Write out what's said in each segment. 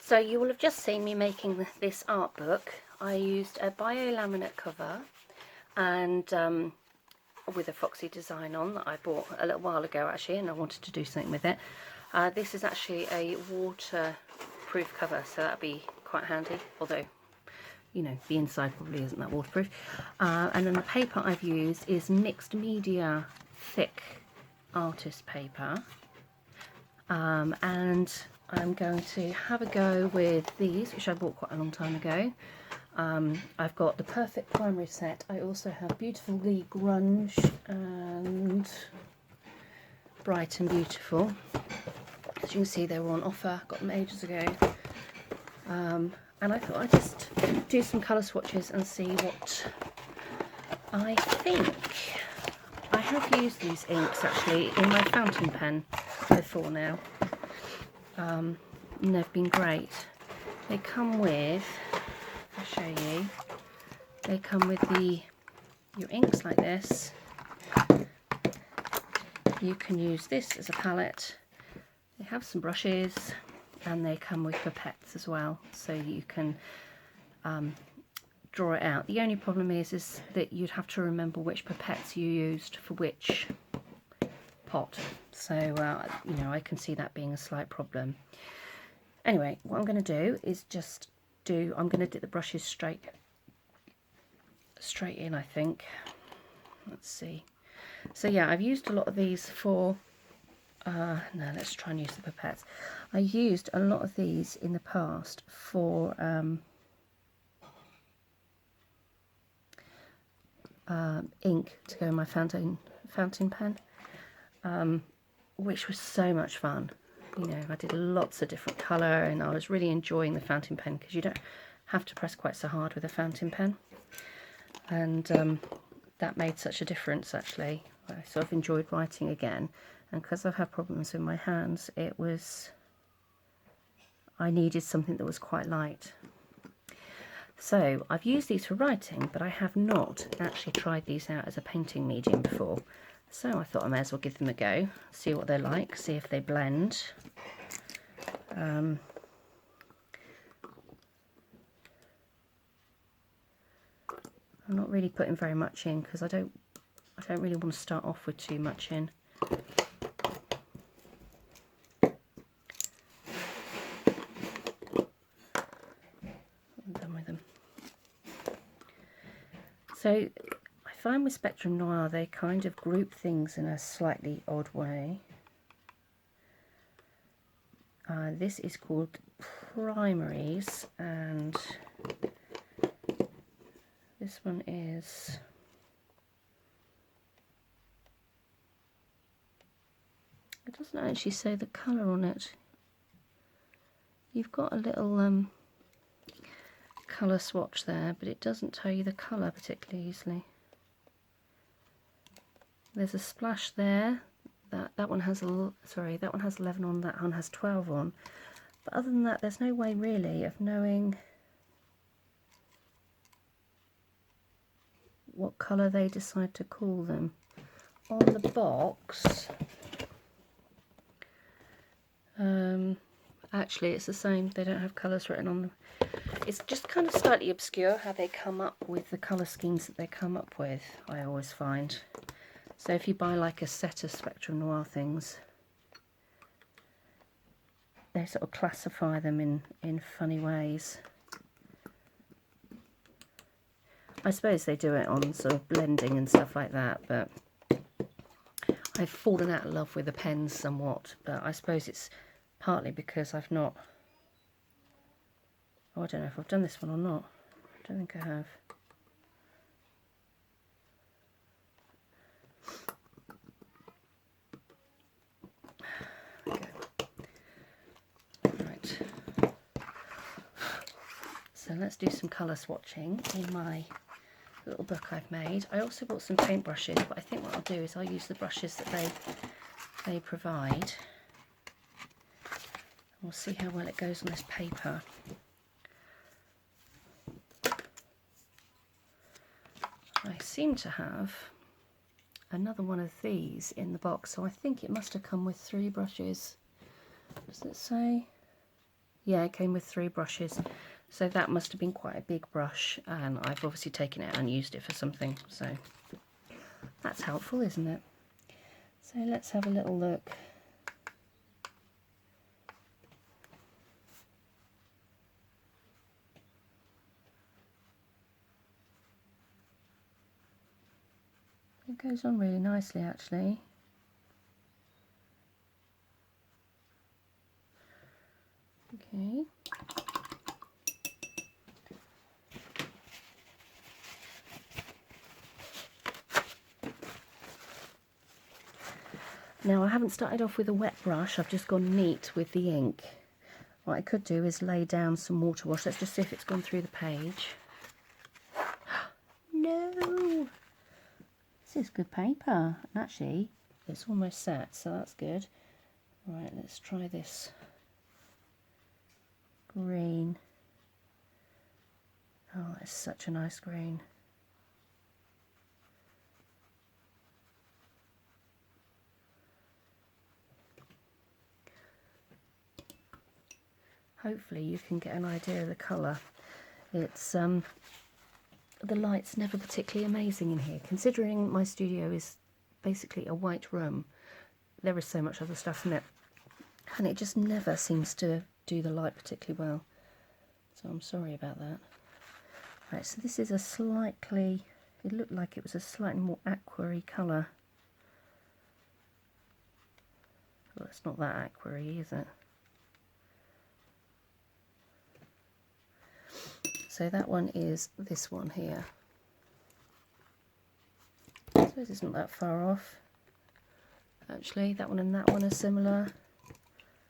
So you will have just seen me making this art book. I used a biolaminate cover and with a foxy design on that I bought a little while ago actually, and I wanted to do something with it. This is actually a waterproof cover, so that'd be quite handy, although you know the inside probably isn't that waterproof. And then the paper I've used is mixed media thick artist paper, and I'm going to have a go with these, which I bought quite a long time ago. I've got the Perfect Primary set. I also have Beautifully Grunge and Bright and Beautiful. As you can see, they were on offer. Got them ages ago. And I thought I'd just do some colour swatches and see what I think. I have used these inks actually in my fountain pen before now. And they've been great. They come with, I'll show you, they come with your inks like this. You can use this as a palette. They have some brushes and they come with pipettes as well, so you can draw it out. The only problem is that you'd have to remember which pipettes you used for which pot, so you know, I can see that being a slight problem. Anyway, what I'm going to do is I'm going to dip the brushes straight in, I think. Let's see. So yeah, I've used a lot of these for no, let's try and use the pipettes. I used a lot of these in the past for ink to go in my fountain pen, which was so much fun. You know, I did lots of different colour and I was really enjoying the fountain pen because you don't have to press quite so hard with a fountain pen, and that made such a difference actually. I sort of enjoyed writing again, and because I've had problems with my hands, I needed something that was quite light. So I've used these for writing, but I have not actually tried these out as a painting medium before. So I thought I may as well give them a go, see what they're like, see if they blend. I'm not really putting very much in because I don't really want to start off with too much in. I'm done with them. So I find with Spectrum Noir they kind of group things in a slightly odd way. This is called Primaries, and this one is it doesn't actually say the colour on it. You've got a little colour swatch there, but it doesn't tell you the colour particularly easily. There's a splash there. That one has that one has 11 on, that one has 12 on. But other than that, there's no way really of knowing what colour they decide to call them. On the box, actually it's the same, they don't have colours written on them. It's just kind of slightly obscure how they come up with the colour schemes that they come up with, I always find. So if you buy like a set of Spectrum Noir things, they sort of classify them in funny ways. I suppose they do it on sort of blending and stuff like that, but I've fallen out of love with the pens somewhat, but I suppose it's partly because I've not... Oh, I don't know if I've done this one or not. I don't think I have. Right. So let's do some colour swatching in my little book I've made. I also bought some paint brushes, but I think what I'll do is I'll use the brushes that they provide. We'll see how well it goes on this paper. I seem to have another one of these in the box, so I think it must have come with 3 brushes. Does it say? Yeah, it came with 3 brushes, so that must have been quite a big brush, and I've obviously taken it and used it for something, so that's helpful, isn't it? So let's have a little look. It goes on really nicely, actually. Okay. Now I haven't started off with a wet brush, I've just gone neat with the ink. What I could do is lay down some water wash. Let's just see if it's gone through the page. No! This is good paper. Actually, it's almost set, so that's good. Right, let's try this green. Oh, it's such a nice green. Hopefully you can get an idea of the colour. It's the light's never particularly amazing in here. Considering my studio is basically a white room, there is so much other stuff in it, and it just never seems to do the light particularly well. So I'm sorry about that. Right, so this is a slightly, it looked like it was a slightly more aqua-y colour. Well, it's not that aqua-y, is it? So that one is this one here. I suppose it's not that far off. Actually, that one and that one are similar.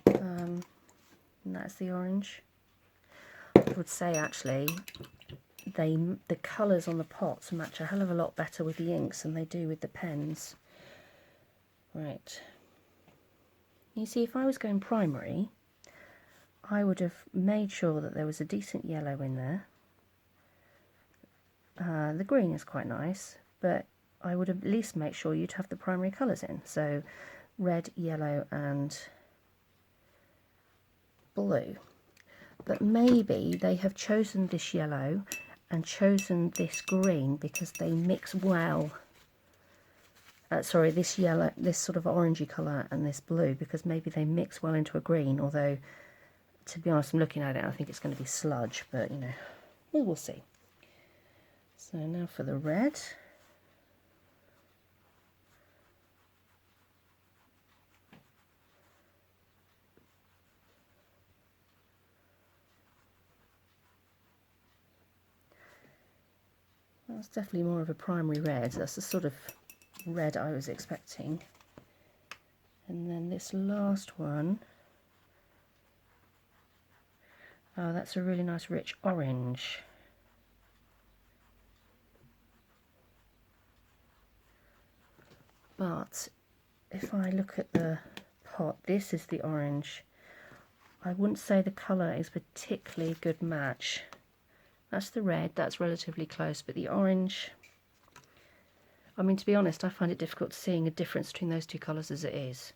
And that's the orange. I would say actually, the colours on the pots match a hell of a lot better with the inks than they do with the pens. Right. You see, if I was going primary, I would have made sure that there was a decent yellow in there. The green is quite nice, but I would at least make sure you'd have the primary colours in. So red, yellow and blue. But maybe they have chosen this yellow and chosen this green because they mix well. Sorry, this yellow, this sort of orangey colour and this blue, because maybe they mix well into a green, although to be honest, I'm looking at it, I think it's going to be sludge, but you know, we'll see. So now for the red. That's definitely more of a primary red. That's the sort of red I was expecting. And then this last one, oh, that's a really nice rich orange. But if I look at the pot, this is the orange. I wouldn't say the colour is a particularly good match. That's the red, that's relatively close, but the orange, I mean, to be honest, I find it difficult seeing a difference between those two colours as it is.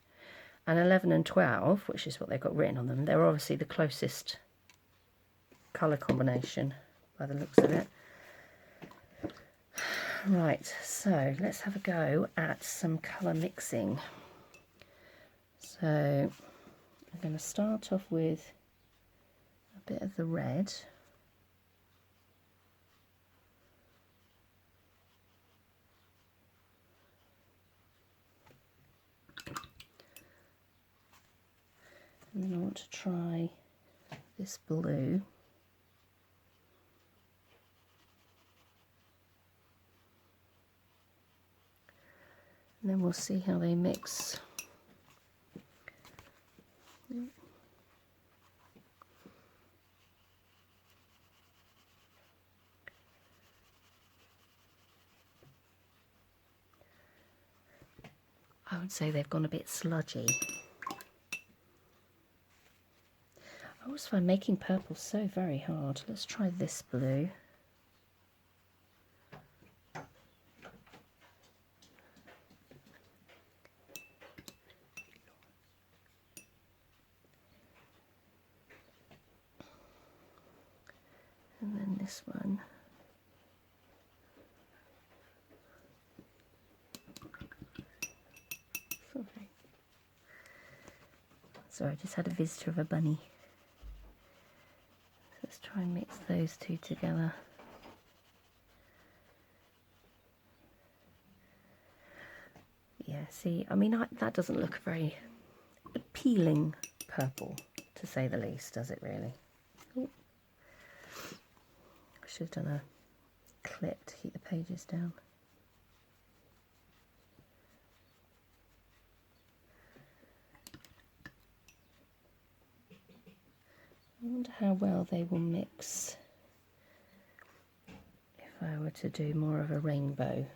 And 11 and 12, which is what they've got written on them, they're obviously the closest colour combination by the looks of it. Right, so let's have a go at some colour mixing. So I'm going to start off with a bit of the red. And then I want to try this blue. And then we'll see how they mix. I would say they've gone a bit sludgy. I always find making purple so very hard. Let's try this blue. And then this one. Sorry, I just had a visitor of a bunny. Let's try and mix those two together. Yeah, see, I mean, that doesn't look a very appealing purple, to say the least, does it really? Ooh. I should have done a clip to keep the pages down. I wonder how well they will mix if I were to do more of a rainbow.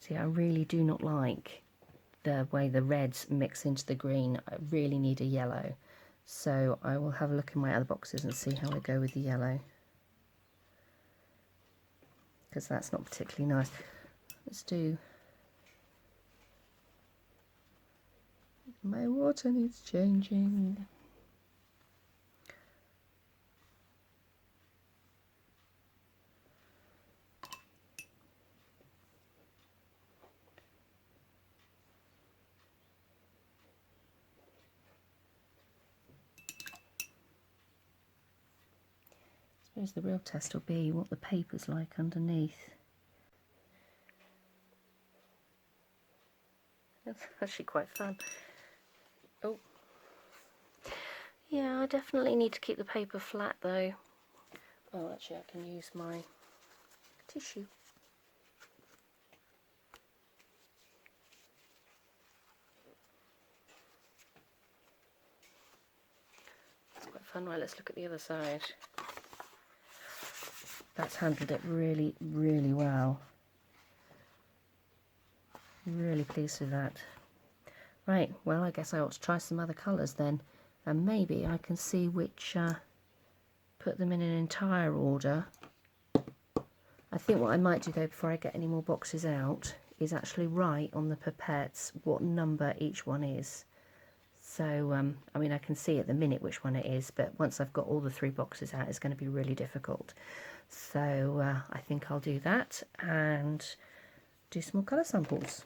See, I really do not like the way the reds mix into the green. I really need a yellow. So I will have a look in my other boxes and see how I go with the yellow, because that's not particularly nice. Let's do... My water needs changing. I suppose the real test will be what the paper's like underneath. That's actually quite fun. Oh. Yeah, I definitely need to keep the paper flat though. Oh, actually I can use my tissue. That's quite fun. Right, let's look at the other side. That's handled it really, really well. Really pleased with that. Right, well, I guess I ought to try some other colours then, and maybe I can see which, put them in an entire order. I think what I might do though, before I get any more boxes out, is actually write on the pipettes what number each one is. So, I mean, I can see at the minute which one it is, but once I've got all the 3 boxes out, it's going to be really difficult. So, I think I'll do that and do some more colour samples.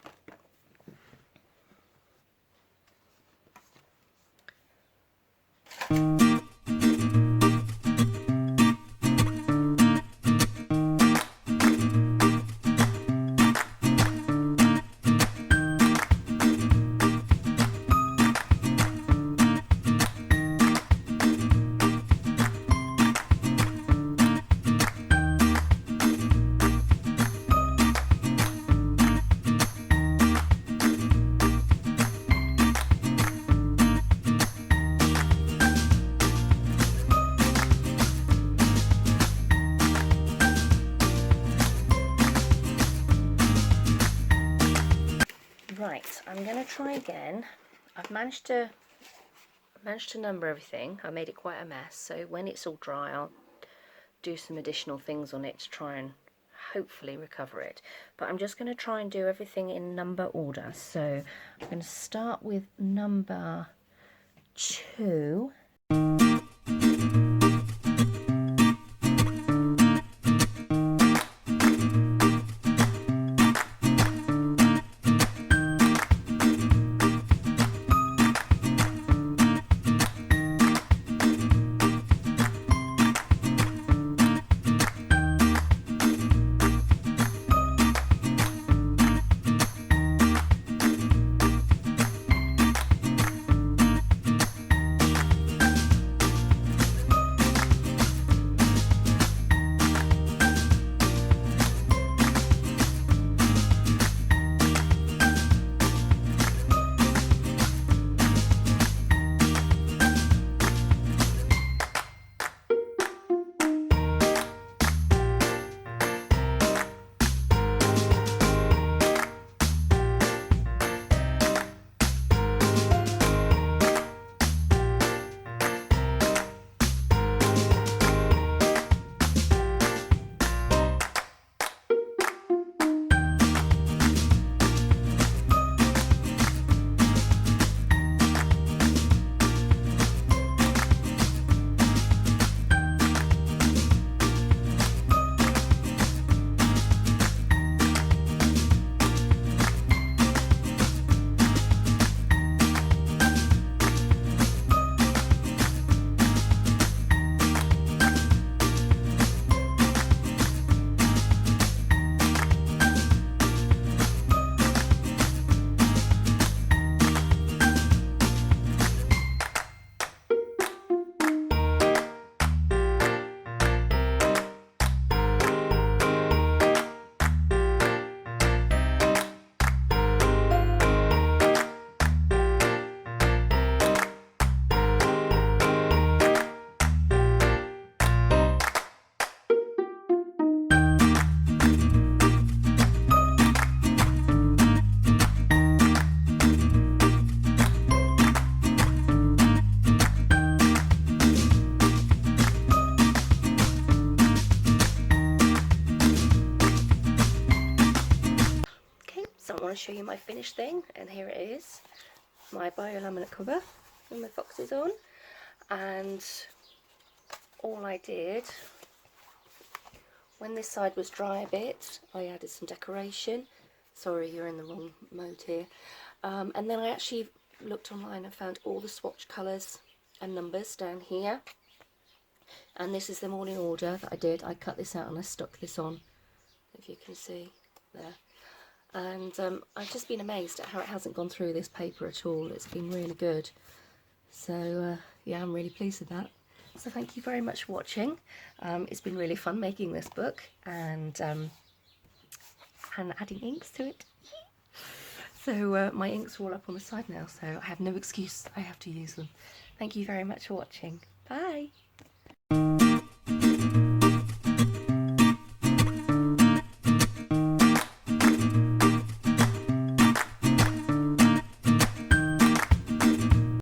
Right, I'm going to try again. I've managed to number everything. I made it quite a mess, so when it's all dry I'll do some additional things on it to try and hopefully recover it. But I'm just going to try and do everything in number order. So I'm going to start with number 2. want to show you my finished thing, and here it is, my biolaminate cover with my foxes on. And all I did, when this side was dry a bit, I added some decoration. Sorry, you're in the wrong mode here. And then I actually looked online and found all the swatch colours and numbers down here. And this is them all in order that I did. I cut this out and I stuck this on, if you can see there. And I've just been amazed at how it hasn't gone through this paper at all. It's been really good. So yeah, I'm really pleased with that. So thank you very much for watching. It's been really fun making this book and adding inks to it. So my inks are all up on the side now, so I have no excuse. I have to use them. Thank you very much for watching.